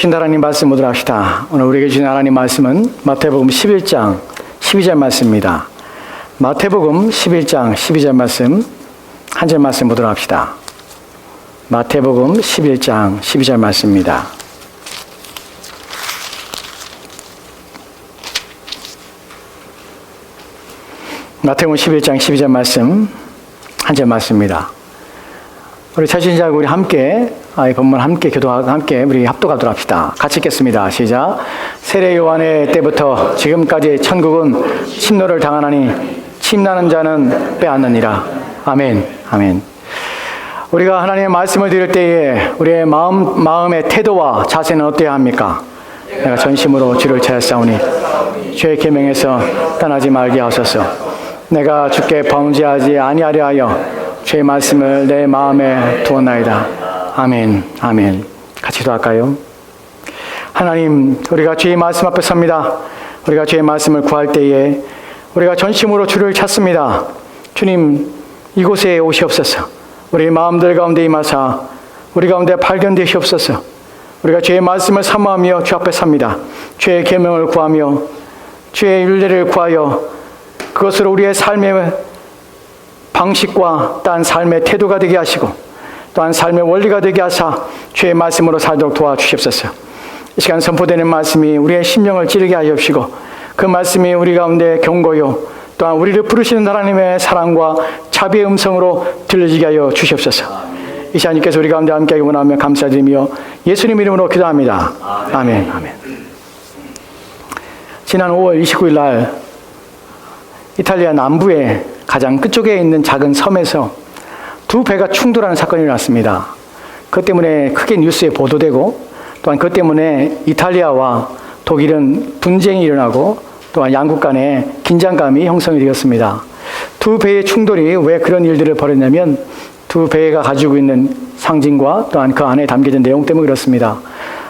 주신 하나님 말씀 보도록 합시다. 오늘 우리에게 주신 하나님 말씀은 마태복음 11장 12절 말씀입니다. 마태복음 11장 12절 말씀 한 절 말씀 보도록 합시다. 마태복음 11장 12절 말씀입니다. 마태복음 11장 12절 말씀 한 절 말씀입니다. 우리 자신자고 우리 함께 이 본문 함께 기도하고 함께 우리 합독하도록 합시다. 같이 읽겠습니다. 시작. 세례 요한의 때부터 지금까지 천국은 침노를 당하나니 침나는 자는 빼앗느니라. 아멘. 아멘. 우리가 하나님의 말씀을 들을 때에 우리의 마음의 태도와 자세는 어때야 합니까? 내가 전심으로 주를 찾았사오니 주의 계명에서 떠나지 말게 하소서. 내가 주께 범죄하지 아니하려 하여 주의 말씀을 내 마음에 두었나이다. 아멘. 아멘. 같이 기도할까요? 하나님, 우리가 주의 말씀 앞에 섭니다. 우리가 주의 말씀을 구할 때에 우리가 전심으로 주를 찾습니다. 주님, 이곳에 오시옵소서. 우리 마음들 가운데 임하사 우리 가운데 발견되시옵소서. 우리가 주의 말씀을 사모하며 주 앞에 삽니다. 주의 계명을 구하며 주의 율례를 구하여 그것으로 우리의 삶의 방식과 또한 삶의 태도가 되게 하시고 또한 삶의 원리가 되게 하사 주의 말씀으로 살도록 도와주시옵소서. 이 시간 선포되는 말씀이 우리의 심령을 찌르게 하시옵시고 그 말씀이 우리 가운데 경고요 또한 우리를 부르시는 하나님의 사랑과 자비의 음성으로 들려지게 하여 주시옵소서. 이 시간 주께서 우리 가운데 함께하기 원하며 감사드리며 예수님 이름으로 기도합니다. 아멘. 아멘. 지난 5월 29일 날 이탈리아 남부의 가장 끝쪽에 있는 작은 섬에서 두 배가 충돌하는 사건이 일어났습니다. 그것 때문에 크게 뉴스에 보도되고 또한 그것 때문에 이탈리아와 독일은 분쟁이 일어나고 또한 양국 간에 긴장감이 형성이 되었습니다. 두 배의 충돌이 왜 그런 일들을 벌였냐면 두 배가 가지고 있는 상징과 또한 그 안에 담겨진 내용 때문에 그렇습니다.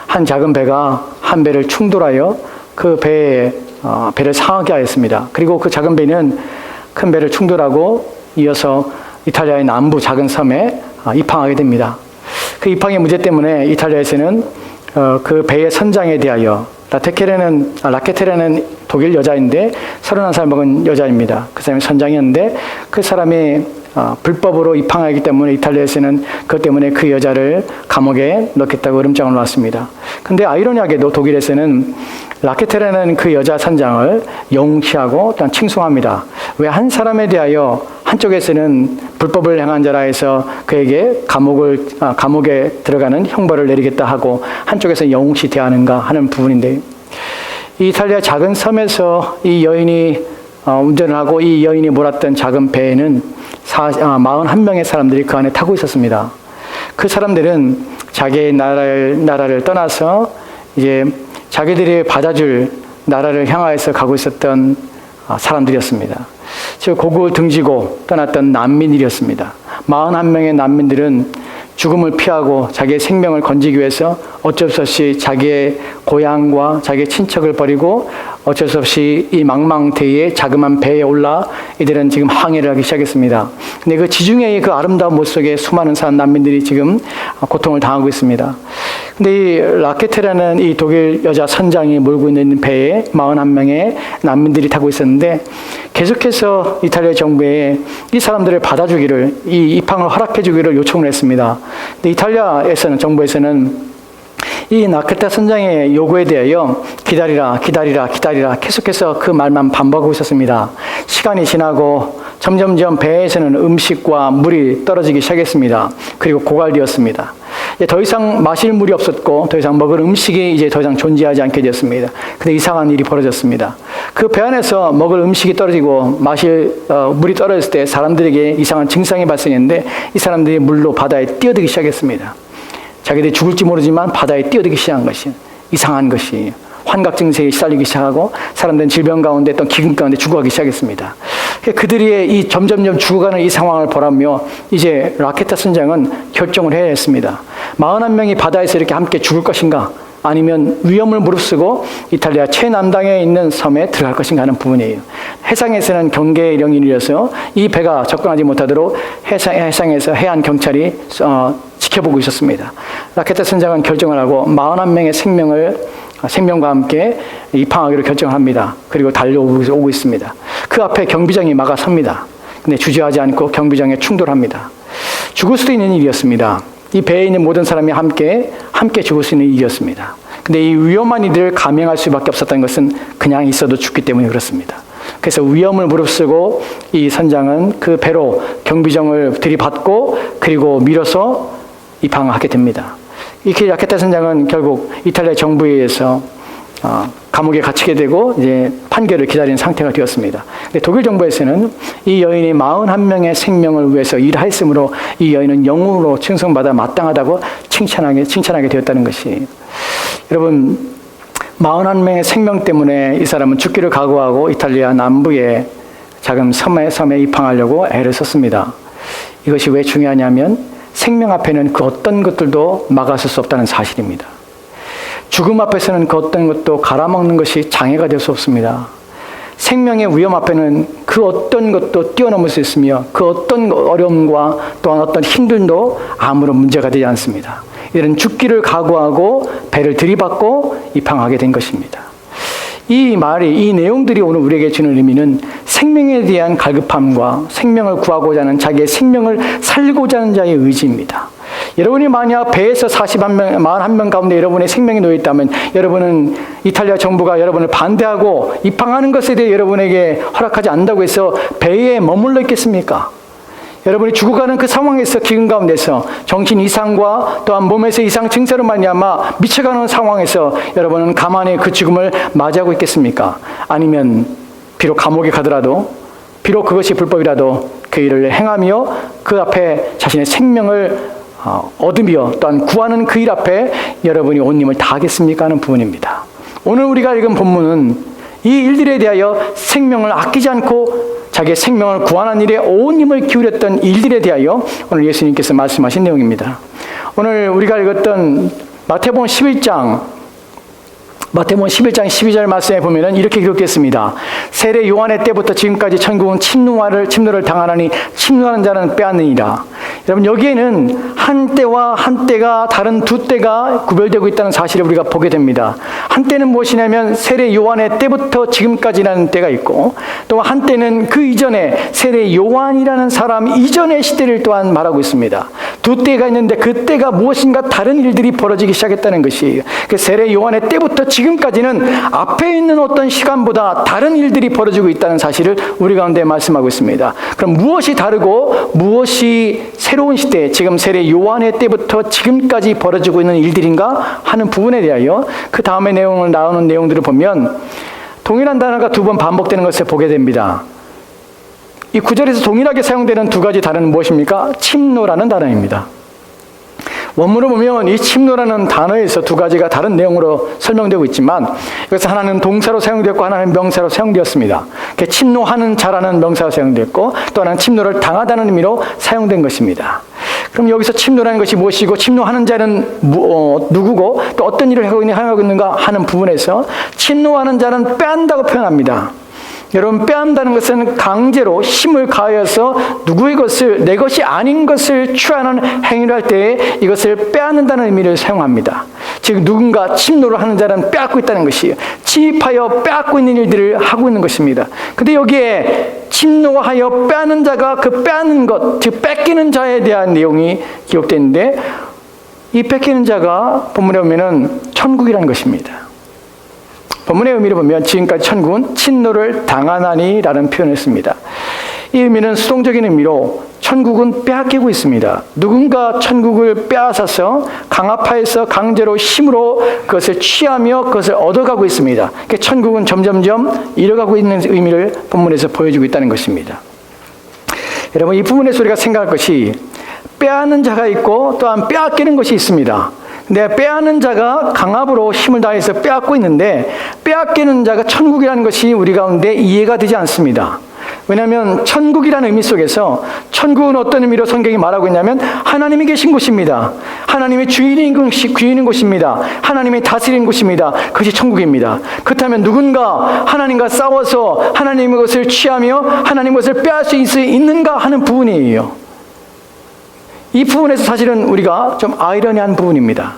한 작은 배가 한 배를 충돌하여 그 배를 상하게 하였습니다. 그리고 그 작은 배는 큰 배를 충돌하고 이어서 이탈리아의 남부 작은 섬에 입항하게 됩니다. 그 입항의 문제 때문에 이탈리아에서는 그 배의 선장에 대하여 라케테레는 독일 여자인데 31살 먹은 여자입니다. 그 사람이 선장이었는데 그 사람이 불법으로 입항하기 때문에 이탈리아에서는 그것 때문에 그 여자를 감옥에 넣겠다고 으름장을 놨습니다. 근데 아이러니하게도 독일에서는 라케테레는 그 여자 선장을 영웅시하고 또한 칭송합니다. 왜 한 사람에 대하여 한쪽에서는 불법을 행한 자라 해서 그에게 감옥에 들어가는 형벌을 내리겠다 하고 한쪽에서 영웅시 대하는가 하는 부분인데 이 이탈리아 작은 섬에서 이 여인이 운전을 하고 이 여인이 몰았던 작은 배에는 41명의 사람들이 그 안에 타고 있었습니다. 그 사람들은 자기의 나라를 떠나서 이제 자기들이 받아줄 나라를 향하여서 가고 있었던 사람들이었습니다. 즉 고국을 등지고 떠났던 난민들이었습니다. 41명의 난민들은 죽음을 피하고 자기의 생명을 건지기 위해서 어쩔 수 없이 자기의 고향과 자기의 친척을 버리고 어쩔 수 없이 이 망망대해의 자그마한 배에 올라 이들은 지금 항해를 하기 시작했습니다. 근데 그 지중해의 그 아름다운 모습 속에 수많은 난민들이 지금 고통을 당하고 있습니다. 근데 이 라케테라는 이 독일 여자 선장이 몰고 있는 배에 41명의 난민들이 타고 있었는데 계속해서 이탈리아 정부에 이 사람들을 받아주기를 이 입항을 허락해주기를 요청을 했습니다. 근데 이탈리아에서는 정부에서는 이 라케타 선장의 요구에 대하여 기다리라 계속해서 그 말만 반복하고 있었습니다. 시간이 지나고 점점점 배에서는 음식과 물이 떨어지기 시작했습니다. 그리고 고갈되었습니다. 더 이상 마실 물이 없었고 더 이상 먹을 음식이 이제 더 이상 존재하지 않게 되었습니다. 근데 이상한 일이 벌어졌습니다. 그 배 안에서 먹을 음식이 떨어지고 마실 물이 떨어졌을 때 사람들에게 이상한 증상이 발생했는데 이 사람들이 물로 바다에 뛰어들기 시작했습니다. 자기들이 죽을지 모르지만 바다에 뛰어들기 시작한 것이 이상한 것이 환각 증세에 시달리기 시작하고 사람들은 질병 가운데 또 기근 가운데 죽어가기 시작했습니다. 그들이 이 점점점 죽어가는 이 상황을 보라며 이제 라케타 선장은 결정을 해야 했습니다. 41명이 바다에서 이렇게 함께 죽을 것인가 아니면 위험을 무릅쓰고 이탈리아 최남단에 있는 섬에 들어갈 것인가 하는 부분이에요. 해상에서는 경계령이 내려서 이 배가 접근하지 못하도록 해상에서 해안 경찰이 지켜보고 있었습니다. 라케타 선장은 결정을 하고 41명의 생명과 함께 입항하기로 결정을 합니다. 그리고 달려오고 있습니다. 그 앞에 경비장이 막아섭니다. 근데 주저하지 않고 경비장에 충돌합니다. 죽을 수도 있는 일이었습니다. 이 배에 있는 모든 사람이 함께 죽을 수 있는 일이었습니다. 근데 이 위험한 일을 감행할 수밖에 없었던 것은 그냥 있어도 죽기 때문에 그렇습니다. 그래서 위험을 무릅쓰고 이 선장은 그 배로 경비정을 들이받고 그리고 밀어서 입항하게 됩니다. 이렇게 라케타 선장은 결국 이탈리아 정부에 의해서 감옥에 갇히게 되고 이제 판결을 기다리는 상태가 되었습니다. 근데 독일 정부에서는 이 여인이 41명의 생명을 위해서 일하였으므로 이 여인은 영웅으로 칭송받아 마땅하다고 칭찬하게 되었다는 것이, 여러분 41명의 생명 때문에 이 사람은 죽기를 각오하고 이탈리아 남부의 작은 섬에 입항하려고 애를 썼습니다. 이것이 왜 중요하냐면 생명 앞에는 그 어떤 것들도 막아설 수 없다는 사실입니다. 죽음 앞에서는 그 어떤 것도 갈아먹는 것이 장애가 될 수 없습니다. 생명의 위험 앞에는 그 어떤 것도 뛰어넘을 수 있으며 그 어떤 어려움과 또한 어떤 힘듦도 아무런 문제가 되지 않습니다. 이들은 죽기를 각오하고 배를 들이받고 입항하게 된 것입니다. 이 내용들이 오늘 우리에게 주는 의미는 생명에 대한 갈급함과 생명을 구하고자 하는 자기의 생명을 살고자 하는 자의 의지입니다. 여러분이 만약 배에서 41명 가운데 여러분의 생명이 놓여있다면 여러분은 이탈리아 정부가 여러분을 반대하고 입항하는 것에 대해 여러분에게 허락하지 않는다고 해서 배에 머물러 있겠습니까? 여러분이 죽어가는 그 상황에서 기근 가운데서 정신 이상과 또한 몸에서 이상 증세로 말미암아 미쳐가는 상황에서 여러분은 가만히 그 죽음을 맞이하고 있겠습니까? 아니면 비록 감옥에 가더라도 비록 그것이 불법이라도 그 일을 행하며 그 앞에 자신의 생명을 얻으며 또한 구하는 그 일 앞에 여러분이 온 힘을 다하겠습니까? 하는 부분입니다. 오늘 우리가 읽은 본문은 이 일들에 대하여 생명을 아끼지 않고 자기의 생명을 구하는 일에 온 힘을 기울였던 일들에 대하여 오늘 예수님께서 말씀하신 내용입니다. 오늘 우리가 읽었던 마태복음 11장 12절 말씀에 보면은 이렇게 기록됐습니다. 세례 요한의 때부터 지금까지 천국은 침노를 당하나니 침노하는 자는 빼앗느니라. 여러분 여기에는 한때와 한때가 다른 두 때가 구별되고 있다는 사실을 우리가 보게 됩니다. 한때는 무엇이냐면 세례 요한의 때부터 지금까지라는 때가 있고 또 한때는 그 이전에 세례 요한이라는 사람 이전의 시대를 또한 말하고 있습니다. 두 때가 있는데 그 때가 무엇인가 다른 일들이 벌어지기 시작했다는 것이, 그 세례 요한의 때부터 지금까지는 앞에 있는 어떤 시간보다 다른 일들이 벌어지고 있다는 사실을 우리 가운데 말씀하고 있습니다. 그럼 무엇이 다르고 무엇이 새로운 시대, 지금 세례 요한의 때부터 지금까지 벌어지고 있는 일들인가 하는 부분에 대하여 그 다음에 나오는 내용들을 보면 동일한 단어가 두 번 반복되는 것을 보게 됩니다. 이 구절에서 동일하게 사용되는 두 가지 단어는 무엇입니까? 침노라는 단어입니다. 원문을 보면 이 침노라는 단어에서 두 가지가 다른 내용으로 설명되고 있지만 이것은 하나는 동사로 사용되었고 하나는 명사로 사용되었습니다. 침노하는 자라는 명사로 사용되었고 또 하나는 침노를 당하다는 의미로 사용된 것입니다. 그럼 여기서 침노라는 것이 무엇이고 침노하는 자는 누구고 또 어떤 일을 하고 있는가 하는 부분에서 침노하는 자는 빼앗는다고 표현합니다. 여러분 빼앗는다는 것은 강제로 힘을 가하여서 누구의 것을 내 것이 아닌 것을 취하는 행위를 할 때에 이것을 빼앗는다는 의미를 사용합니다. 즉 누군가 침노를 하는 자는 빼앗고 있다는 것이에요. 침입하여 빼앗고 있는 일들을 하고 있는 것입니다. 근데 여기에 침노하여 빼앗는 자가 그 빼앗는 것, 즉 뺏기는 자에 대한 내용이 기록되어 있는데 이 뺏기는 자가 본문에 보면은 천국이라는 것입니다. 본문의 의미를 보면 지금까지 천국은 침노를 당하나니 라는 표현을 했습니다. 이 의미는 수동적인 의미로 천국은 빼앗기고 있습니다. 누군가 천국을 빼앗아서 강압하여서 강제로 힘으로 그것을 취하며 그것을 얻어가고 있습니다. 그러니까 천국은 점점점 잃어가고 있는 의미를 본문에서 보여주고 있다는 것입니다. 여러분 이 부분에서 우리가 생각할 것이 빼앗는 자가 있고 또한 빼앗기는 것이 있습니다. 근데 빼앗는 자가 강압으로 힘을 다해서 빼앗고 있는데 빼앗기는 자가 천국이라는 것이 우리 가운데 이해가 되지 않습니다. 왜냐하면 천국이라는 의미 속에서 천국은 어떤 의미로 성경이 말하고 있냐면 하나님이 계신 곳입니다. 하나님의 주인인 곳입니다. 하나님이 다스리는 곳입니다. 그것이 천국입니다. 그렇다면 누군가 하나님과 싸워서 하나님의 것을 취하며 하나님의 것을 빼앗을 수 있는가 하는 부분이에요. 이 부분에서 사실은 우리가 좀 아이러니한 부분입니다.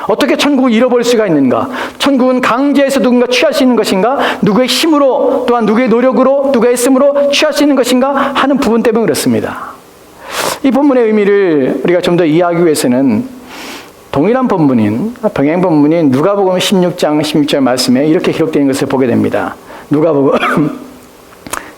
어떻게 천국을 잃어버릴 수가 있는가? 천국은 강제해서 누군가 취할 수 있는 것인가? 누구의 힘으로, 또한 누구의 노력으로, 누구의 애씀으로 취할 수 있는 것인가? 하는 부분 때문에 그렇습니다. 이 본문의 의미를 우리가 좀 더 이해하기 위해서는 동일한 본문인, 병행 본문인 누가복음 16장 16절 말씀에 이렇게 기록되어 있는 것을 보게 됩니다. 누가복음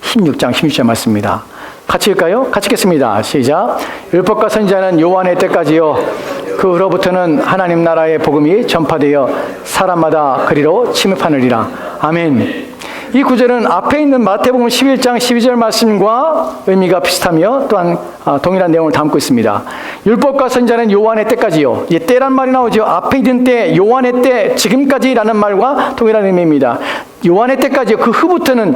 16장 16절 말씀입니다. 같이 읽을까요? 같이 읽겠습니다. 시작. 율법과 선지자는 요한의 때까지요. 그 후로부터는 하나님 나라의 복음이 전파되어 사람마다 그리로 침입하느니라. 아멘. 이 구절은 앞에 있는 마태복음 11장 12절 말씀과 의미가 비슷하며 또한 동일한 내용을 담고 있습니다. 율법과 선지자는 요한의 때까지요. 이 때란 말이 나오죠. 앞에 있는 때, 요한의 때, 지금까지라는 말과 동일한 의미입니다. 요한의 때까지요. 그 후부터는,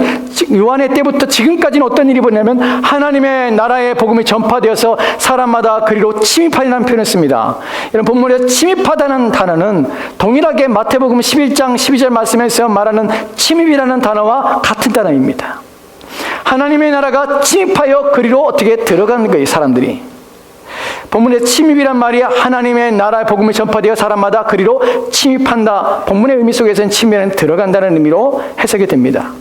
요한의 때부터 지금까지는 어떤 일이 벌어냐면 하나님의 나라의 복음이 전파되어서 사람마다 그리로 침입하리라는 표현을 씁니다. 이런 본문에서 침입하다는 단어는 동일하게 마태복음 11장 12절 말씀에서 말하는 침입이라는 단어와 같은 단어입니다. 하나님의 나라가 침입하여 그리로 어떻게 들어가는 거예요, 사람들이. 본문의 침입이란 말이 하나님의 나라의 복음이 전파되어 사람마다 그리로 침입한다. 본문의 의미 속에서는 침입은 들어간다는 의미로 해석이 됩니다.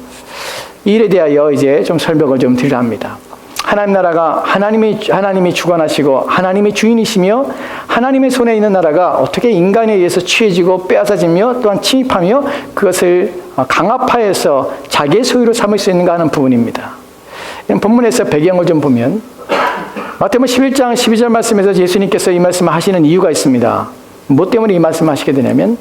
이 일에 대하여 이제 좀 설명을 좀 드리려 합니다. 하나님 나라가 하나님이 주관하시고 하나님이 주인이시며 하나님의 손에 있는 나라가 어떻게 인간에 의해서 취해지고 빼앗아지며 또한 침입하며 그것을 강압하여서 자기의 소유로 삼을 수 있는가 하는 부분입니다. 본문에서 배경을 좀 보면 마태복음 11장 12절 말씀에서 예수님께서 이 말씀을 하시는 이유가 있습니다. 뭐 때문에 이 말씀을 하시게 되냐면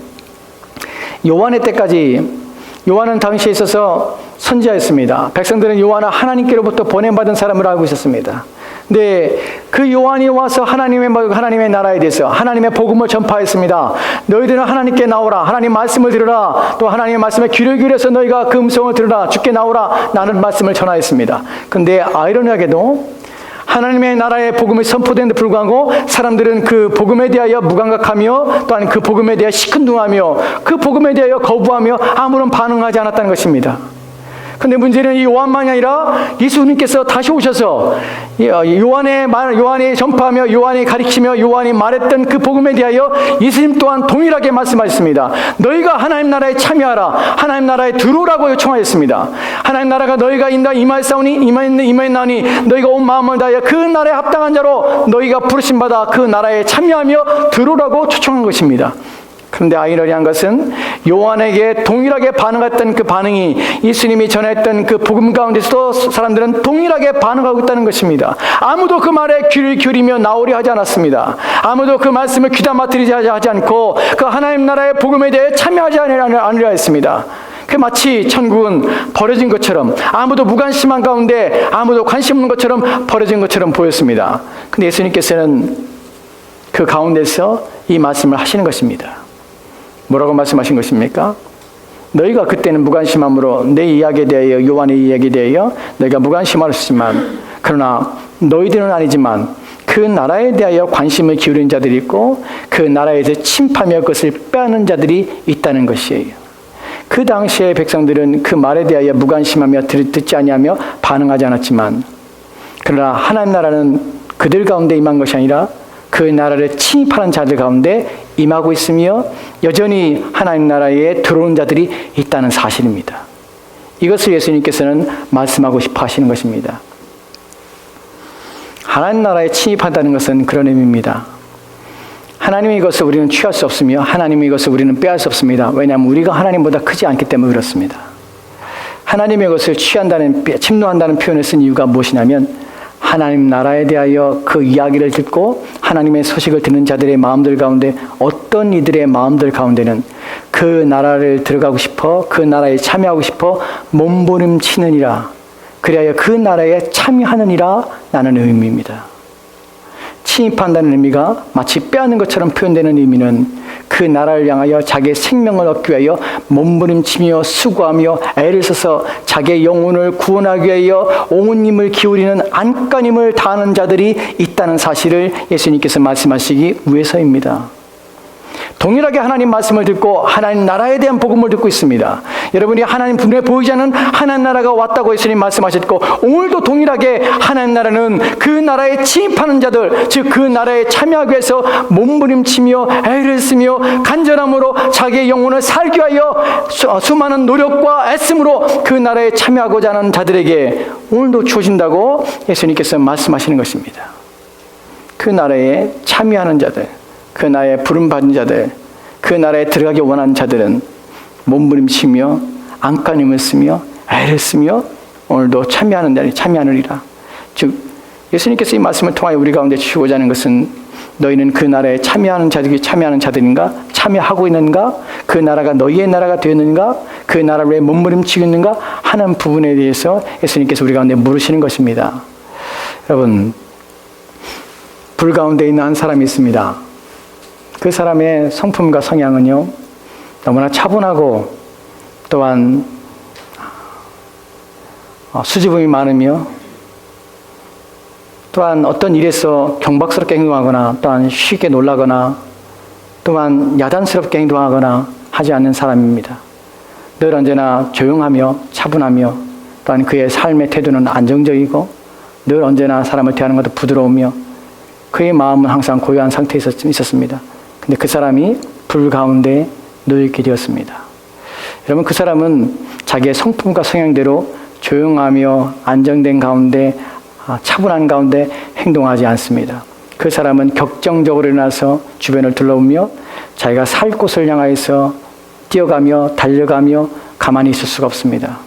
요한의 때까지 요한은 당시에 있어서 선지자였습니다. 백성들은 요한을 하나님께로부터 보냄받은 사람으로 알고 있었습니다. 근데 그 요한이 와서 하나님의 나라에 대해서 하나님의 복음을 전파했습니다. 너희들은 하나님께 나오라. 하나님 말씀을 들으라. 또 하나님의 말씀에 귀를 기울여서 너희가 그 음성을 들으라. 주께 나오라. 나는 말씀을 전하였습니다. 근데 아이러니하게도 하나님의 나라의 복음이 선포되는데 불구하고 사람들은 그 복음에 대하여 무감각하며 또한 그 복음에 대하여 시큰둥하며 그 복음에 대하여 거부하며 아무런 반응하지 않았다는 것입니다. 근데 문제는 이 요한만이 아니라 예수님께서 다시 오셔서 요한이 전파하며 요한이 가리키며 요한이 말했던 그 복음에 대하여 예수님 또한 동일하게 말씀하셨습니다. 너희가 하나님 나라에 참여하라. 하나님 나라에 들어오라고 요청하였습니다. 하나님 나라가 너희가 임하였나니 너희가 온 마음을 다하여 그 나라에 합당한 자로 너희가 부르심받아 그 나라에 참여하며 들어오라고 초청한 것입니다. 그런데 아이러니한 것은 요한에게 동일하게 반응했던 그 반응이 예수님이 전했던 그 복음 가운데서도 사람들은 동일하게 반응하고 있다는 것입니다. 아무도 그 말에 귀를 기울이며 나오려 하지 않았습니다. 아무도 그 말씀을 귀담아 들이지 하지 않고 그 하나님 나라의 복음에 대해 참여하지 않으려 했습니다. 그 마치 천국은 버려진 것처럼 아무도 무관심한 가운데 아무도 관심 없는 것처럼 버려진 것처럼 보였습니다. 근데 예수님께서는 그 가운데서 이 말씀을 하시는 것입니다. 뭐라고 말씀하신 것입니까? 너희가 그때는 무관심함으로 내 이야기에 대하여 요한의 이야기에 대하여 너희가 무관심하였지만 그러나 너희들은 아니지만 그 나라에 대하여 관심을 기울인 자들이 있고 그 나라에서 침입하며 그것을 빼앗는 자들이 있다는 것이에요. 그 당시의 백성들은 그 말에 대하여 무관심하며 듣지 아니하며 반응하지 않았지만 그러나 하나님 나라는 그들 가운데 임한 것이 아니라 그 나라를 침입하는 자들 가운데 임하고 있으며 여전히 하나님 나라에 들어온 자들이 있다는 사실입니다. 이것을 예수님께서는 말씀하고 싶어 하시는 것입니다. 하나님 나라에 침입한다는 것은 그런 의미입니다. 하나님의 것을 우리는 취할 수 없으며 하나님의 것을 우리는 빼앗을 수 없습니다. 왜냐하면 우리가 하나님보다 크지 않기 때문에 그렇습니다. 하나님의 것을 침노한다는 표현을 쓴 이유가 무엇이냐면 하나님 나라에 대하여 그 이야기를 듣고 하나님의 소식을 듣는 자들의 마음들 가운데 어떤 이들의 마음들 가운데는 그 나라를 들어가고 싶어 그 나라에 참여하고 싶어 몸부림치느니라 그리하여 그 나라에 참여하느니라 라는 의미입니다. 침입한다는 의미가 마치 빼앗는 것처럼 표현되는 의미는 그 나라를 향하여 자기의 생명을 얻기 위하여 몸부림치며 수고하며 애를 써서 자기의 영혼을 구원하기 위하여 온 힘을 기울이는 안간힘을 다하는 자들이 있다는 사실을 예수님께서 말씀하시기 위해서입니다. 동일하게 하나님 말씀을 듣고 하나님 나라에 대한 복음을 듣고 있습니다. 여러분이 하나님 눈에 보이지 않는 하나님 나라가 왔다고 예수님 말씀하셨고, 오늘도 동일하게 하나님 나라는 그 나라에 침입하는 자들, 즉 그 나라에 참여하기 위해서 몸부림치며 애를 쓰며 간절함으로 자기의 영혼을 살기 위하여 수많은 노력과 애씀으로 그 나라에 참여하고자 하는 자들에게 오늘도 주어진다고 예수님께서 말씀하시는 것입니다. 그 나라에 참여하는 자들, 그 나라에 부름받은 자들, 그 나라에 들어가기 원하는 자들은 몸부림치며 안간힘을 쓰며 애를 쓰며 오늘도 참여하느니라. 즉 예수님께서 이 말씀을 통하여 우리 가운데 주시고자 하는 것은, 너희는 그 나라에 참여하는 자들인가? 참여하고 있는가? 그 나라가 너희의 나라가 되었는가? 그 나라를 왜 몸부림치고 있는가? 하는 부분에 대해서 예수님께서 우리 가운데 물으시는 것입니다. 여러분, 불 가운데 있는 한 사람이 있습니다. 그 사람의 성품과 성향은요, 너무나 차분하고 또한 수줍음이 많으며 또한 어떤 일에서 경박스럽게 행동하거나 또한 쉽게 놀라거나 또한 야단스럽게 행동하거나 하지 않는 사람입니다. 늘 언제나 조용하며 차분하며 또한 그의 삶의 태도는 안정적이고 늘 언제나 사람을 대하는 것도 부드러우며 그의 마음은 항상 고요한 상태에 있었습니다. 근데 그 사람이 불 가운데 놓이게 되었습니다. 여러분, 그 사람은 자기의 성품과 성향대로 조용하며 안정된 가운데, 차분한 가운데 행동하지 않습니다. 그 사람은 격정적으로 일어나서 주변을 둘러보며 자기가 살 곳을 향하여서 뛰어가며 달려가며 가만히 있을 수가 없습니다.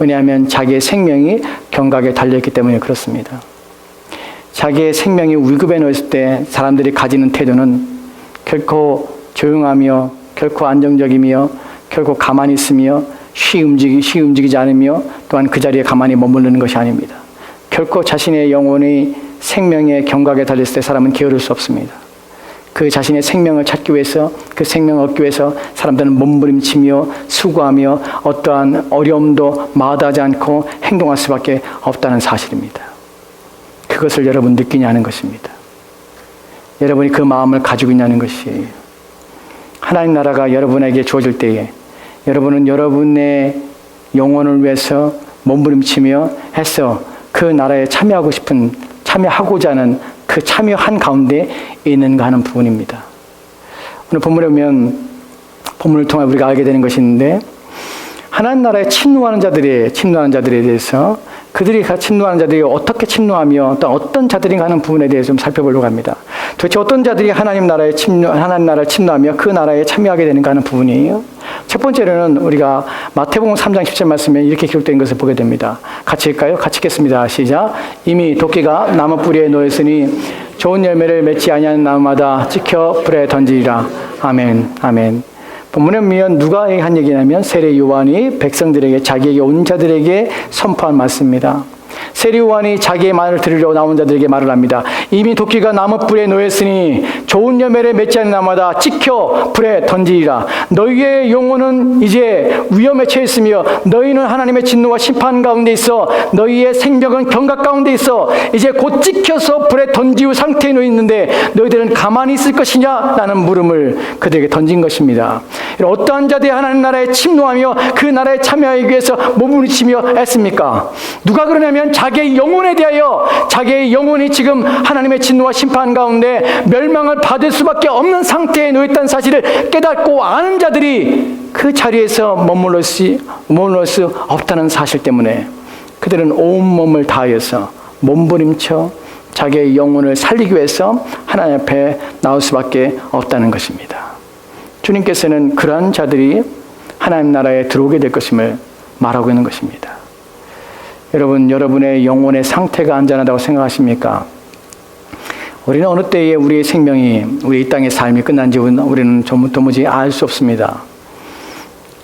왜냐하면 자기의 생명이 경각에 달려있기 때문에 그렇습니다. 자기의 생명이 위급에 놓였을 때 사람들이 가지는 태도는 결코 조용하며 결코 안정적이며 결코 가만히 있으며 쉬 움직이지 않으며 또한 그 자리에 가만히 머무르는 것이 아닙니다. 결코 자신의 영혼이 생명의 경각에 달렸을 때 사람은 게으를 수 없습니다. 그 자신의 생명을 찾기 위해서, 그 생명을 얻기 위해서 사람들은 몸부림치며 수고하며 어떠한 어려움도 마다하지 않고 행동할 수밖에 없다는 사실입니다. 그것을 여러분 느끼냐는 것입니다. 여러분이 그 마음을 가지고 있냐는 것이에요. 하나님 나라가 여러분에게 주어질 때에 여러분은 여러분의 영혼을 위해서 몸부림치며 해서 그 나라에 참여하고자 하는 그 참여한 가운데 있는가 하는 부분입니다. 오늘 본문에 보면 본문을 통해 우리가 알게 되는 것이 있는데, 하나님 나라에 침노하는 자들에 대해서 그들이 침노하는 자들이 어떻게 침노하며 또 어떤 자들인가 하는 부분에 대해서 좀 살펴보려고 합니다. 도대체 어떤 자들이 하나님 나라를 침노하며 그 나라에 참여하게 되는가 하는 부분이에요. 첫 번째로는 우리가 마태복음 3장 10절 말씀에 이렇게 기록된 것을 보게 됩니다. 같이 읽까요? 같이 읽겠습니다. 시작. 이미 도끼가 나무 뿌리에 놓였으니 좋은 열매를 맺지 아니하는 나무마다 찍혀 불에 던지리라. 아멘. 아멘. 본문에 보면 누가 한 얘기냐면 세례 요한이 백성들에게, 자기에게 온 자들에게 선포한 말씀입니다. 세례 요한이 자기의 말을 들으려고 나온 자들에게 말을 합니다. 이미 도끼가 나무 뿔에 놓였으니 좋은 열매를 맺지 않는 나무마다 찍혀 불에 던지리라. 너희의 영혼은 이제 위험에 처했으며 너희는 하나님의 진노와 심판 가운데 있어 너희의 생명은 경각 가운데 있어 이제 곧 찍혀서 불에 던지우 상태에 놓여 있는데 너희들은 가만히 있을 것이냐? 라는 물음을 그들에게 던진 것입니다. 어떠한 자들이 하나님 나라에 침노하며 그 나라에 참여하기 위해서 몸부림치며 했습니까? 누가 그러냐면 자기의 영혼에 대하여, 자기의 영혼이 지금 하나님의 진노와 심판 가운데 멸망을 받을 수밖에 없는 상태에 놓였다는 사실을 깨닫고 아는 자들이 그 자리에서 머물러 수 없다는 사실 때문에 그들은 온몸을 다하여서 몸부림쳐 자기의 영혼을 살리기 위해서 하나님 앞에 나올 수밖에 없다는 것입니다. 주님께서는 그러한 자들이 하나님 나라에 들어오게 될 것임을 말하고 있는 것입니다. 여러분, 여러분의 영혼의 상태가 안전하다고 생각하십니까? 우리는 어느 때에 우리의 생명이, 우리 이 땅의 삶이 끝난지 우리는 도무지 알 수 없습니다.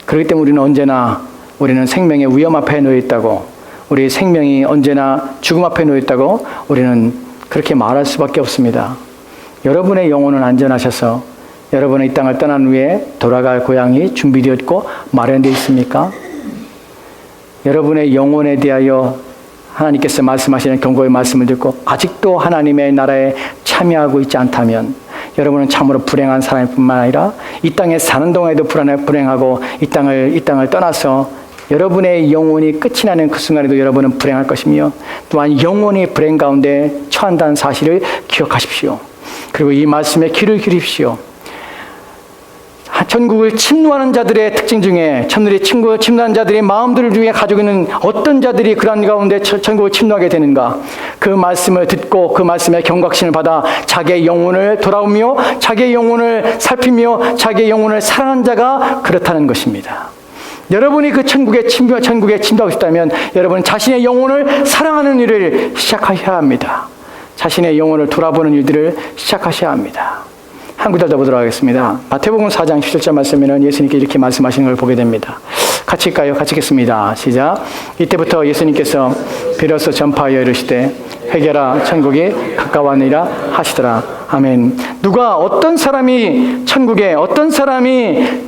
그렇기 때문에 우리는 언제나 우리는 생명의 위험 앞에 놓여 있다고, 우리의 생명이 언제나 죽음 앞에 놓여 있다고 우리는 그렇게 말할 수밖에 없습니다. 여러분의 영혼은 안전하셔서 여러분의 이 땅을 떠난 후에 돌아갈 고향이 준비되었고 마련되어 있습니까? 여러분의 영혼에 대하여 하나님께서 말씀하시는 경고의 말씀을 듣고 아직도 하나님의 나라에 참여하고 있지 않다면 여러분은 참으로 불행한 사람일 뿐만 아니라 이 땅에 사는 동안에도 불행하고 이 땅을 떠나서 여러분의 영혼이 끝이 나는 그 순간에도 여러분은 불행할 것이며 또한 영혼이 불행 가운데 처한다는 사실을 기억하십시오. 그리고 이 말씀에 귀를 기울이십시오. 천국을 침노하는 자들의 특징 중에 천국을 침노하는 자들의 마음들 중에 가지고 있는 어떤 자들이 그런 가운데 천국을 침노하게 되는가? 그 말씀을 듣고 그 말씀에 경각심을 받아 자기의 영혼을 돌아오며 자기의 영혼을 살피며 자기의 영혼을 사랑하는 자가 그렇다는 것입니다. 여러분이 그 천국에 침도하고 싶다면 여러분 자신의 영혼을 사랑하는 일을 시작하셔야 합니다. 자신의 영혼을 돌아보는 일들을 시작하셔야 합니다. 한 구절 더 보도록 하겠습니다. 마태복음 4장 17절 말씀에는 예수님께 이렇게 말씀하시는 걸 보게 됩니다. 같이 읽까요? 같이 읽겠습니다. 시작. 이때부터 예수님께서 비로소 전파하여 이르시되 회개하라 천국이 가까웠느니라 하시더라. 아멘. 누가 어떤 사람이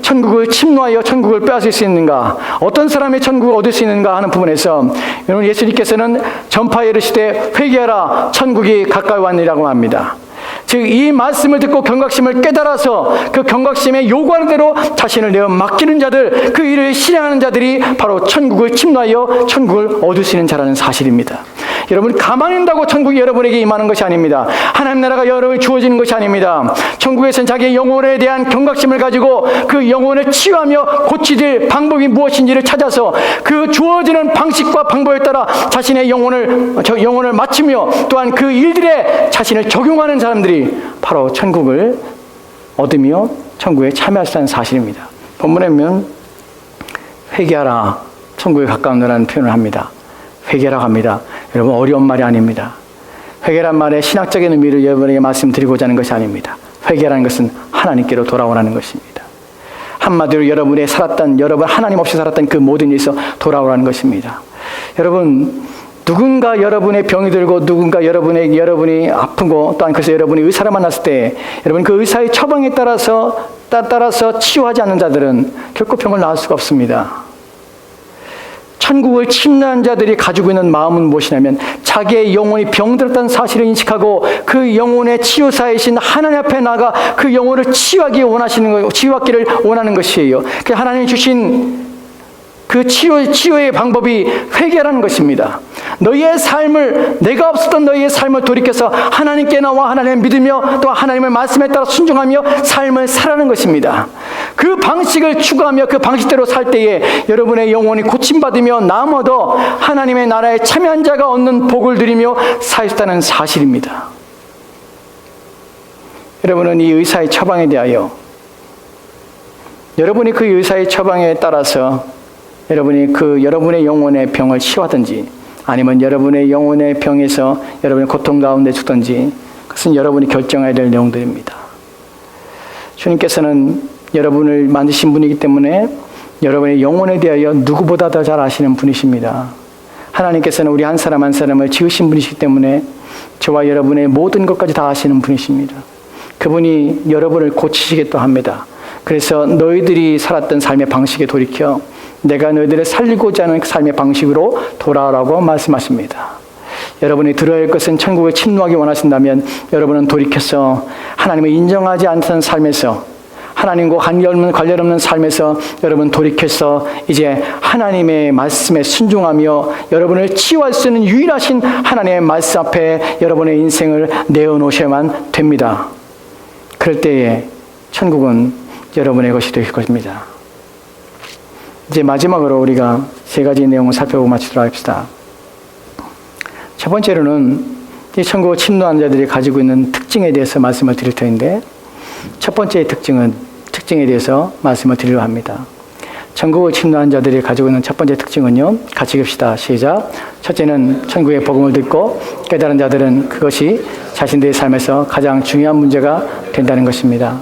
천국을 침노하여 천국을 빼앗을 수 있는가? 어떤 사람이 천국을 얻을 수 있는가 하는 부분에서 여러분 예수님께서는 전파하여 이르시되 회개하라 천국이 가까이 왔느니라고 합니다. 즉 이 말씀을 듣고 경각심을 깨달아서 그 경각심에 요구하는 대로 자신을 내어 맡기는 자들, 그 일을 실행하는 자들이 바로 천국을 침노하여 천국을 얻을 수 있는 자라는 사실입니다. 여러분 가만히 있다고 천국이 여러분에게 임하는 것이 아닙니다. 하나님 나라가 여러분에게 주어지는 것이 아닙니다. 천국에서는 자기의 영혼에 대한 경각심을 가지고 그 영혼을 치유하며 고치질 방법이 무엇인지를 찾아서 그 주어지는 방식과 방법에 따라 자신의 영혼을 맞추며 또한 그 일들에 자신을 적용하는 사람들이 바로 천국을 얻으며 천국에 참여할 수 있는 사실입니다. 본문에 보면 회개하라 천국에 가까운다는 표현을 합니다. 회개라고 합니다. 여러분 어려운 말이 아닙니다. 회개란 말의 신학적인 의미를 여러분에게 말씀드리고자 하는 것이 아닙니다. 회개라는 것은 하나님께로 돌아오라는 것입니다. 한마디로 여러분 하나님 없이 살았던 그 모든 일에서 돌아오라는 것입니다. 여러분 누군가 여러분의 병이 들고 누군가 여러분이 아프고 또한 그래서 여러분이 의사를 만났을 때 여러분 그 의사의 처방에 따라서 치유하지 않는 자들은 결코 병을 나을 수가 없습니다. 천국을 침노한 자들이 가지고 있는 마음은 무엇이냐면 자기의 영혼이 병들었다는 사실을 인식하고 그 영혼의 치유사이신 하나님 앞에 나가 그 영혼을 치유하기를 원하는 것이에요. 그 하나님이 주신 그 치유의 방법이 회개라는 것입니다. 너희의 삶을, 내가 없었던 너희의 삶을 돌이켜서 하나님께 나와 하나님을 믿으며 또 하나님의 말씀에 따라 순종하며 삶을 살아가는 것입니다. 그 방식을 추구하며 그 방식대로 살 때에 여러분의 영혼이 고침받으며 남아도 하나님의 나라에 참여한 자가 얻는 복을 누리며 살 수 있다는 사실입니다. 여러분은 이 의사의 처방에 대하여 여러분이 그 의사의 처방에 따라서 여러분의 영혼의 병을 치유하든지 아니면 여러분의 영혼의 병에서 여러분의 고통 가운데 죽든지 그것은 여러분이 결정해야 될 내용들입니다. 주님께서는 여러분을 만드신 분이기 때문에 여러분의 영혼에 대하여 누구보다 더 잘 아시는 분이십니다. 하나님께서는 우리 한 사람 한 사람을 지으신 분이시기 때문에 저와 여러분의 모든 것까지 다 아시는 분이십니다. 그분이 여러분을 고치시겠다 합니다. 그래서 너희들이 살았던 삶의 방식에 돌이켜 내가 너희들을 살리고자 하는 그 삶의 방식으로 돌아오라고 말씀하십니다. 여러분이 들어야 할 것은 천국에 침노하기 원하신다면 여러분은 돌이켜서 하나님을 인정하지 않던 삶에서 하나님과 관련 없는 삶에서 여러분 돌이켜서 이제 하나님의 말씀에 순종하며 여러분을 치유할 수 있는 유일하신 하나님의 말씀 앞에 여러분의 인생을 내어놓으셔야만 됩니다. 그럴 때에 천국은 여러분의 것이 될 것입니다. 이제 마지막으로 우리가 세 가지 내용을 살펴보고 마치도록 합시다. 첫 번째로는 이 천국을 침노한 자들이 가지고 있는 특징에 대해서 말씀을 드릴 터인데 첫 번째 특징에 대해서 말씀을 드리려 합니다. 천국을 침노한 자들이 가지고 있는 첫 번째 특징은요. 같이 읽읍시다. 시작. 첫째는 천국의 복음을 듣고 깨달은 자들은 그것이 자신들의 삶에서 가장 중요한 문제가 된다는 것입니다.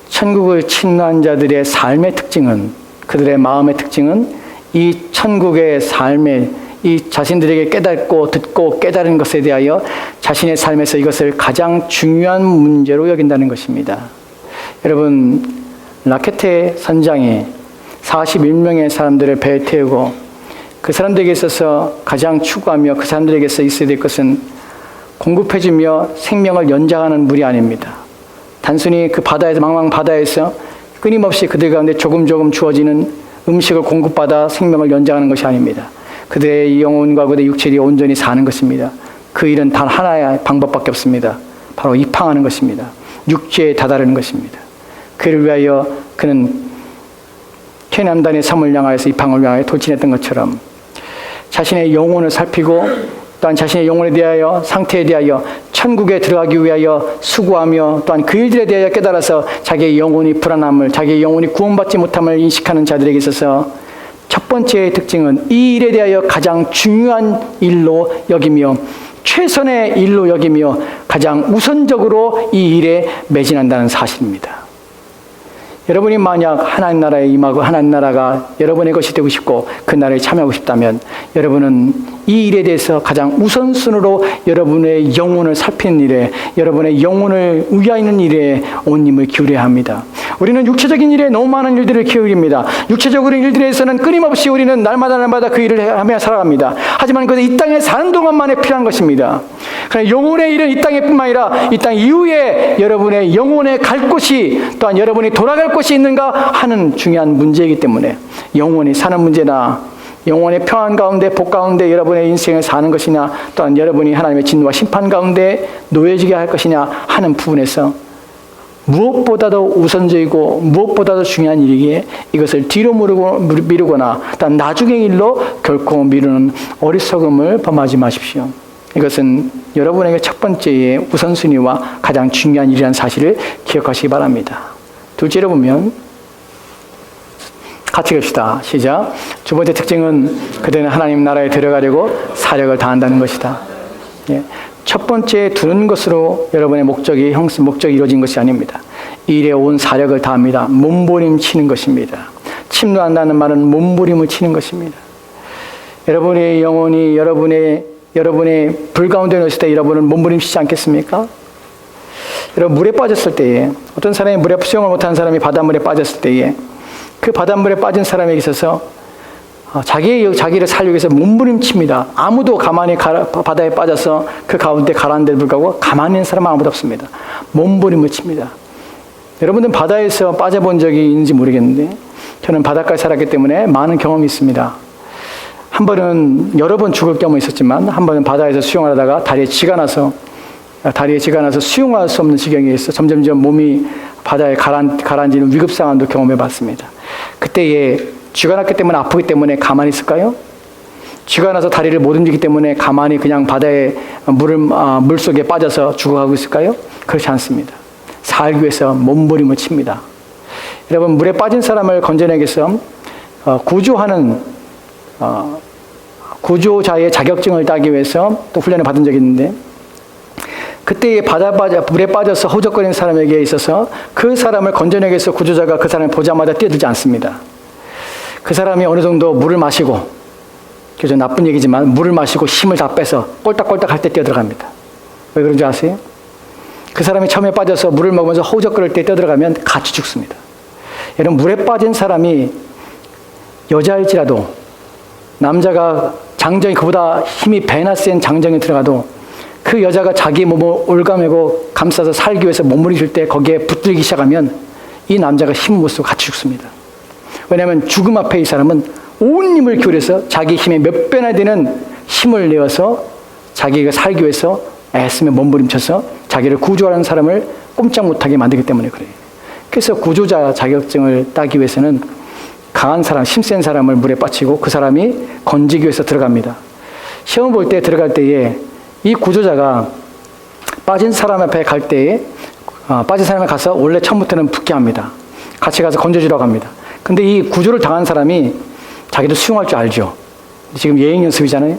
천국을 침노한 자들의 삶의 특징은, 그들의 마음의 특징은 이 천국의 삶의 이 자신들에게 깨닫고 듣고 깨달은 것에 대하여 자신의 삶에서 이것을 가장 중요한 문제로 여긴다는 것입니다. 여러분, 라케테 선장이 41명의 사람들을 배에 태우고 그 사람들에게 있어서 가장 추구하며 그 사람들에게서 있어야 될 것은 공급해주며 생명을 연장하는 물이 아닙니다. 단순히 그 바다에서, 망망 바다에서 끊임없이 그들 가운데 조금 주어지는 음식을 공급받아 생명을 연장하는 것이 아닙니다. 그들의 영혼과 그들의 육체를 온전히 사는 것입니다. 그 일은 단 하나의 방법밖에 없습니다. 바로 입항하는 것입니다. 육지에 다다르는 것입니다. 그를 위하여 그는 캐나안단의 섬을 향하여서 입항을 향하여 돌진했던 것처럼 자신의 영혼을 살피고 또한 자신의 영혼에 대하여, 상태에 대하여 천국에 들어가기 위하여 수고하며 또한 그 일들에 대하여 깨달아서 자기의 영혼이 불안함을, 자기의 영혼이 구원받지 못함을 인식하는 자들에게 있어서 첫 번째의 특징은 이 일에 대하여 가장 중요한 일로 여기며 최선의 일로 여기며 가장 우선적으로 이 일에 매진한다는 사실입니다. 여러분이 만약 하나님 나라에 임하고 하나님 나라가 여러분의 것이 되고 싶고 그 나라에 참여하고 싶다면 여러분은 이 일에 대해서 가장 우선순위로 여러분의 영혼을 살피는 일에, 여러분의 영혼을 위하는 일에 온 힘을 기울여야 합니다. 우리는 육체적인 일에 너무 많은 일들을 기울입니다. 육체적인 일들에서는 끊임없이 우리는 날마다 그 일을 하며 살아갑니다. 하지만 그것은 이 땅에 사는 동안만에 필요한 것입니다. 그러나 영혼의 일은 이 땅에 뿐만 아니라 이 땅 이후에 여러분의 영혼에 갈 곳이, 또한 여러분이 돌아갈 곳이 있는가 하는 중요한 문제이기 때문에 영혼이 사는 문제나 영혼의 평안 가운데, 복 가운데 여러분의 인생을 사는 것이냐, 또한 여러분이 하나님의 진노와 심판 가운데 놓여지게 할 것이냐 하는 부분에서 무엇보다도 우선적이고 무엇보다도 중요한 일이기에 이것을 뒤로 미루거나 또한 나중의 일로 결코 미루는 어리석음을 범하지 마십시오. 이것은 여러분에게 첫 번째의 우선순위와 가장 중요한 일이라는 사실을 기억하시기 바랍니다. 둘째로 보면, 같이 갑시다. 시작. 두 번째 특징은 그들은 하나님 나라에 들어가려고 사력을 다한다는 것이다. 예. 첫 번째 두는 것으로 여러분의 목적이 이루어진 것이 아닙니다. 이 일에 온 사력을 다합니다. 몸부림치는 것입니다. 침노한다는 말은 몸부림을 치는 것입니다. 여러분의 영혼이 여러분의 불 가운데 있을 때 여러분은 몸부림치지 않겠습니까? 여러분, 물에 빠졌을 때에, 어떤 사람이 물에 수영을 못하는 사람이 바닷물에 빠졌을 때에 그 바닷물에 빠진 사람에게 있어서 자기를 살리기 위해서 몸부림칩니다. 아무도 가만히 바다에 빠져서 그 가운데 가라앉는데도 불구하고 가만히 있는 사람은 아무도 없습니다. 몸부림을 칩니다. 여러분들은 바다에서 빠져본 적이 있는지 모르겠는데 저는 바닷가에 살았기 때문에 많은 경험이 있습니다. 한 번은 여러 번 죽을 경험이 있었지만 한 번은 바다에서 수영을 하다가 다리에 쥐가 나서 수용할 수 없는 지경에 있어 점점점 몸이 바다에 가라앉는 위급 상황도 경험해 봤습니다. 그때에 쥐가 났기 때문에 아프기 때문에 가만히 있을까요? 쥐가 나서 다리를 못 움직이기 때문에 가만히 그냥 바다에 물속에 빠져서 죽어가고 있을까요? 그렇지 않습니다. 살기 위해서 몸부림을 칩니다. 여러분, 물에 빠진 사람을 건져내기 위해서 구조자의 자격증을 따기 위해서 또 훈련을 받은 적이 있는데, 그때에 물에 빠져서 허우적거리는 사람에게 있어서 그 사람을 건져내기 위해서 구조자가 그 사람을 보자마자 뛰어들지 않습니다. 그 사람이 어느 정도 물을 마시고, 그저 나쁜 얘기지만 물을 마시고 힘을 다 빼서 꼴딱꼴딱 할 때 뛰어들어갑니다. 왜 그런지 아세요? 그 사람이 처음에 빠져서 물을 먹으면서 허우적거릴 때 뛰어들어가면 같이 죽습니다. 여러분, 물에 빠진 사람이 여자일지라도 남자가 장정이 그보다 힘이 배나 센 장정이 들어가도 그 여자가 자기 몸을 올가매고 감싸서 살기 위해서 몸부림칠 때 거기에 붙들기 시작하면 이 남자가 힘을 못 쓰고 같이 죽습니다. 왜냐하면 죽음 앞에 이 사람은 온 힘을 기울여서 자기 힘의 몇 배나 되는 힘을 내어서 자기가 살기 위해서 애쓰며 몸부림쳐서 자기를 구조하는 사람을 꼼짝 못하게 만들기 때문에 그래요. 그래서 구조자 자격증을 따기 위해서는 강한 사람, 힘센 사람을 물에 빠치고 그 사람이 건지기 위해서 들어갑니다. 시험 볼 때 들어갈 때에 이 구조자가 빠진 사람 앞에 갈 때에 빠진 사람에 가서 원래 처음부터는 붙게 합니다. 같이 가서 건져주라고 합니다. 근데 이 구조를 당한 사람이 자기도 수용할 줄 알죠. 지금 예행 연습이잖아요.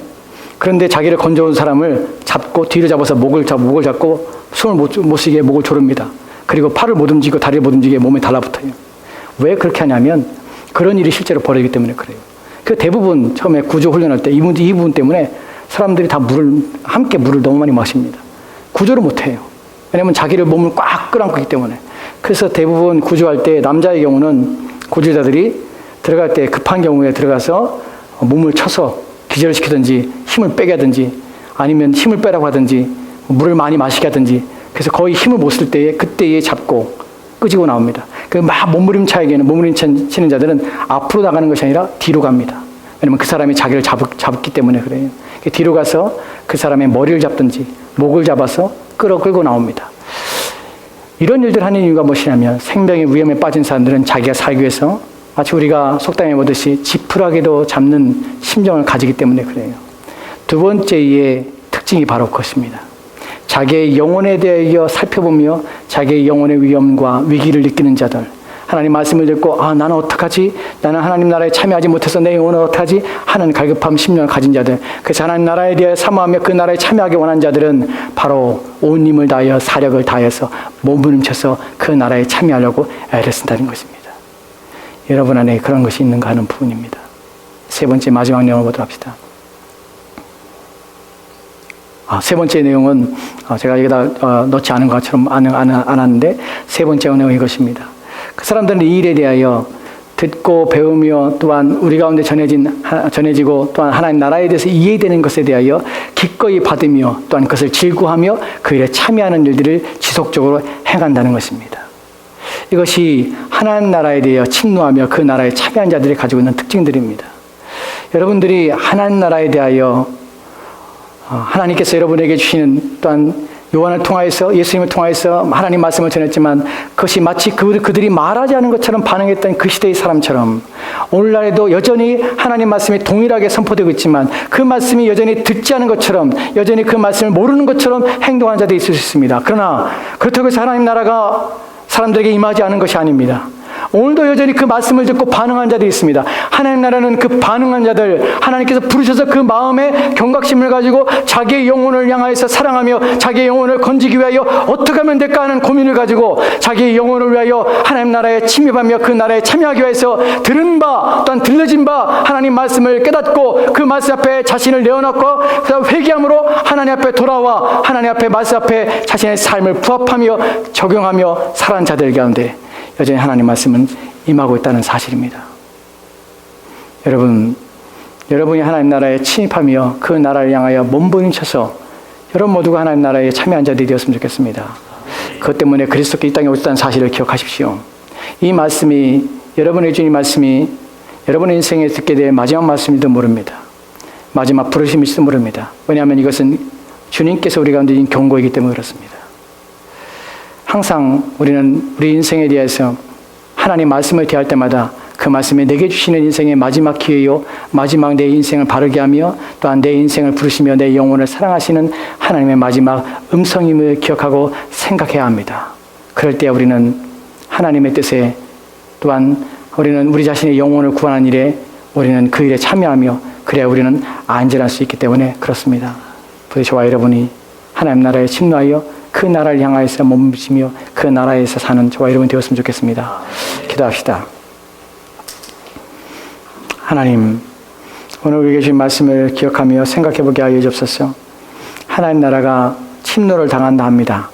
그런데 자기를 건져온 사람을 잡고 뒤로 잡아서 목을 잡고 숨을 못 쉬게 목을 조릅니다. 그리고 팔을 못 움직이고 다리를 못 움직이게 몸에 달라붙어요. 왜 그렇게 하냐면 그런 일이 실제로 벌어지기 때문에 그래요. 그 대부분 처음에 구조 훈련할 때 이 부분 때문에 사람들이 다 함께 물을 너무 많이 마십니다. 구조를 못 해요. 왜냐하면 자기를 몸을 꽉 끌어안고 있기 때문에. 그래서 대부분 구조할 때 남자의 경우는 구조자들이 들어갈 때 급한 경우에 들어가서 몸을 쳐서 기절시키든지 힘을 빼게 하든지 아니면 힘을 빼라고 하든지 물을 많이 마시게 하든지, 그래서 거의 힘을 못 쓸 때에 그때에 잡고 끄지고 나옵니다. 그 막 몸부림치는 자들은 앞으로 나가는 것이 아니라 뒤로 갑니다. 왜냐면 그 사람이 자기를 잡기 때문에 그래요. 뒤로 가서 그 사람의 머리를 잡든지 목을 잡아서 끌고 나옵니다. 이런 일들 하는 이유가 무엇이냐면, 생명의 위험에 빠진 사람들은 자기가 살기 위해서 마치 우리가 속담에 보듯이 지푸라기도 잡는 심정을 가지기 때문에 그래요. 두 번째의 특징이 바로 그것입니다. 자기의 영혼에 대하여 살펴보며 자기의 영혼의 위험과 위기를 느끼는 자들, 하나님 말씀을 듣고 나는 어떡하지? 나는 하나님 나라에 참여하지 못해서 내 영혼을 어떡하지? 하는 갈급함 심령을 가진 자들, 그래서 하나님 나라에 대해 사모하며 그 나라에 참여하기 원하는 자들은 바로 온 힘을 다하여 사력을 다해서 몸부림쳐서 그 나라에 참여하려고 애를 쓴다는 것입니다. 여러분 안에 그런 것이 있는가 하는 부분입니다. 세 번째 마지막 내용을 보도록 합시다. 세 번째 내용은 제가 여기다 넣지 않은 것처럼 안 하는데, 세 번째 내용은 이것입니다. 그 사람들은 이 일에 대하여 듣고 배우며 또한 우리 가운데 전해지고 또한 하나님 나라에 대해서 이해되는 것에 대하여 기꺼이 받으며 또한 그것을 질구하며 그 일에 참여하는 일들을 지속적으로 행한다는 것입니다. 이것이 하나님 나라에 대하여 침노하며 그 나라에 참여한 자들이 가지고 있는 특징들입니다. 여러분들이 하나님 나라에 대하여 하나님께서 여러분에게 주시는, 또한 요한을 통하여서, 예수님을 통하여서 하나님 말씀을 전했지만 그것이 마치 그들이 말하지 않은 것처럼 반응했던 그 시대의 사람처럼 오늘날에도 여전히 하나님 말씀이 동일하게 선포되고 있지만 그 말씀이 여전히 듣지 않은 것처럼, 여전히 그 말씀을 모르는 것처럼 행동하는 자들이 있을 수 있습니다. 그러나 그렇다고 해서 하나님 나라가 사람들에게 임하지 않은 것이 아닙니다. 오늘도 여전히 그 말씀을 듣고 반응한 자들이 있습니다. 하나님 나라는 그 반응한 자들, 하나님께서 부르셔서 그 마음에 경각심을 가지고 자기의 영혼을 향하여서 사랑하며 자기의 영혼을 건지기 위하여 어떻게 하면 될까 하는 고민을 가지고 자기의 영혼을 위하여 하나님 나라에 침입하며 그 나라에 참여하기 위해서 들은 바 또한 들려진 바 하나님 말씀을 깨닫고 그 말씀 앞에 자신을 내어놓고 그다음 회개함으로 하나님 앞에 돌아와 하나님 앞에 말씀 앞에 자신의 삶을 부합하며 적용하며 살아간 자들 가운데 여전히 하나님 말씀은 임하고 있다는 사실입니다. 여러분이 하나님 나라에 침입하며 그 나라를 향하여 몸부림쳐서 여러분 모두가 하나님 나라에 참여한 자들이 되었으면 좋겠습니다. 그것 때문에 그리스도께 이 땅에 오셨다는 사실을 기억하십시오. 이 말씀이, 여러분의 주님 말씀이 여러분의 인생에 듣게 될 마지막 말씀일지도 모릅니다. 마지막 부르심일지도 모릅니다. 왜냐하면 이것은 주님께서 우리 가운데 주신 경고이기 때문에 그렇습니다. 항상 우리는 우리 인생에 대해서 하나님 말씀을 대할 때마다 그 말씀이 내게 주시는 인생의 마지막 기회요, 마지막 내 인생을 바르게 하며 또한 내 인생을 부르시며 내 영혼을 사랑하시는 하나님의 마지막 음성임을 기억하고 생각해야 합니다. 그럴 때 우리는 하나님의 뜻에, 또한 우리는 우리 자신의 영혼을 구하는 일에 우리는 그 일에 참여하며 그래야 우리는 안전할 수 있기 때문에 그렇습니다. 부디 저와 여러분이 하나님 나라에 침노하여 그 나라를 향하여서 몸부림치며 그 나라에서 사는 저와 여러분 되었으면 좋겠습니다. 기도합시다. 하나님, 오늘 우리에게 주신 말씀을 기억하며 생각해보게 하여 주옵소서. 하나님 나라가 침노를 당한다 합니다.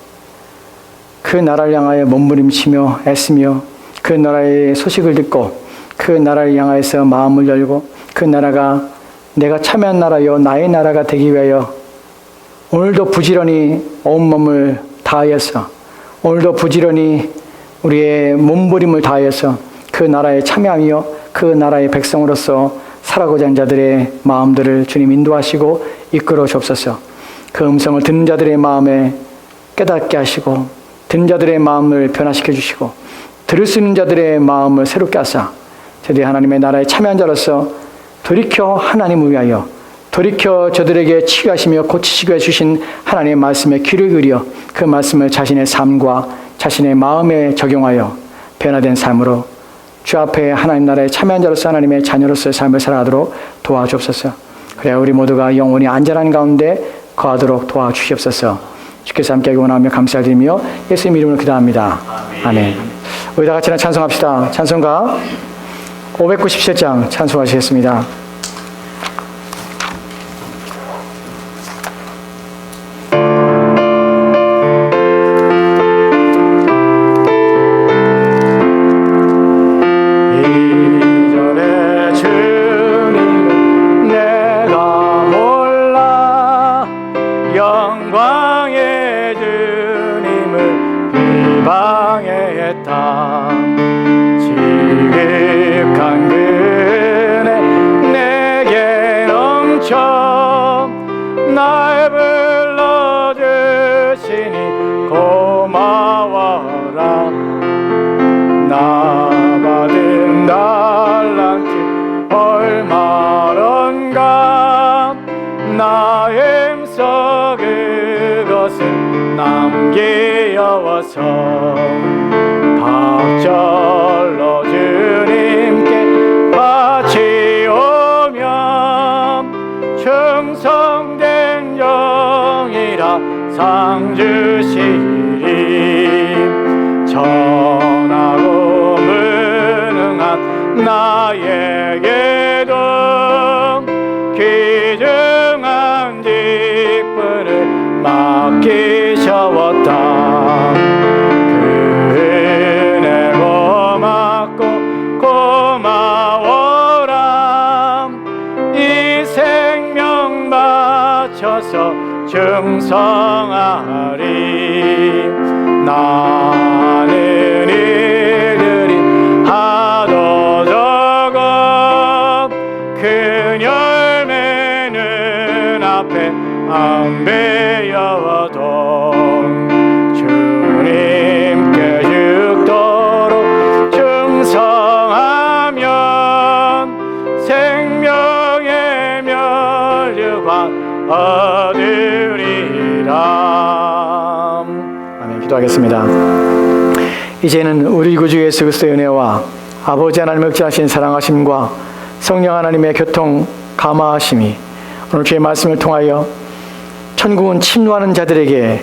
그 나라를 향하여 몸부림치며 애쓰며 그 나라의 소식을 듣고 그 나라를 향하여서 마음을 열고 그 나라가 내가 참여한 나라요 나의 나라가 되기 위하여 오늘도 부지런히 온몸을 다하여서, 오늘도 부지런히 우리의 몸부림을 다하여서 그 나라에 참여하며 그 나라의 백성으로서 살아가고자 하는 자들의 마음들을 주님 인도하시고 이끌어 주옵소서. 그 음성을 듣는 자들의 마음에 깨닫게 하시고 듣는 자들의 마음을 변화시켜 주시고 들을 수 있는 자들의 마음을 새롭게 하사 저들이 하나님의 나라에 참여한 자로서 돌이켜 하나님을 위하여, 돌이켜 저들에게 치유하시며 고치시기 위해 주신 하나님의 말씀에 귀를 기울여 그 말씀을 자신의 삶과 자신의 마음에 적용하여 변화된 삶으로 주 앞에 하나님 나라에 참여한 자로서 하나님의 자녀로서의 삶을 살아가도록 도와주옵소서. 그래야 우리 모두가 영원히 안전한 가운데 거하도록 도와주시옵소서. 주께서 함께하기 원하며 감사드리며 예수님 이름으로 기도합니다. 아멘. 우리 다 같이 찬송합시다. 찬송가 597장 찬송하시겠습니다. 영광의 향기여워서 박절로 주님께 바치오며 충성된 영이라 상 주시리. 전하고 무능한 나에게도 귀중한 직분을 맡기셨다. 그 은혜 고맙고 고마워라. 이 생명 바쳐서 충성하리. 나는 이들이 하도 적어 큰 열매는 앞에 안 베어도 주님께 죽도록 충성하면 생명의 면류관 얻으리라. 아멘. 기도하겠습니다. 이제는 우리 구주 예수 그리스도의 은혜와 아버지 하나님의 극진하신 사랑하심과 성령 하나님의 교통 감화하심이 오늘 주의 말씀을 통하여 천국은 침노하는 자들에게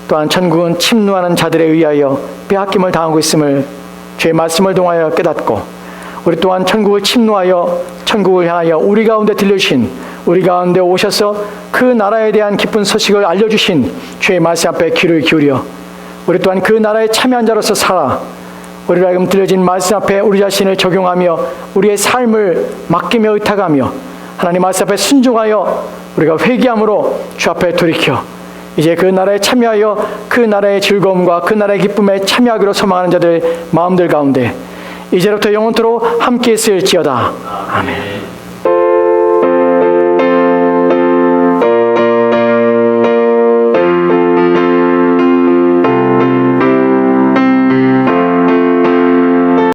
또한 천국은 침노하는 자들에 의하여 빼앗김을 당하고 있음을 주의 말씀을 통하여 깨닫고 우리 또한 천국을 침노하여 천국을 향하여 우리 가운데 들려주신 우리 가운데 오셔서 그 나라에 대한 기쁜 소식을 알려주신 주의 말씀 앞에 귀를 기울여 우리 또한 그 나라에 참여한 자로서 살아 우리로 하여금 들려진 말씀 앞에 우리 자신을 적용하며 우리의 삶을 맡기며 의탁하며 하나님 말씀 앞에 순종하여 우리가 회개함으로 주 앞에 돌이켜 이제 그 나라에 참여하여 그 나라의 즐거움과 그 나라의 기쁨에 참여하기로 소망하는 자들 마음들 가운데 이제부터 영원토록 함께 있을지어다. 아멘.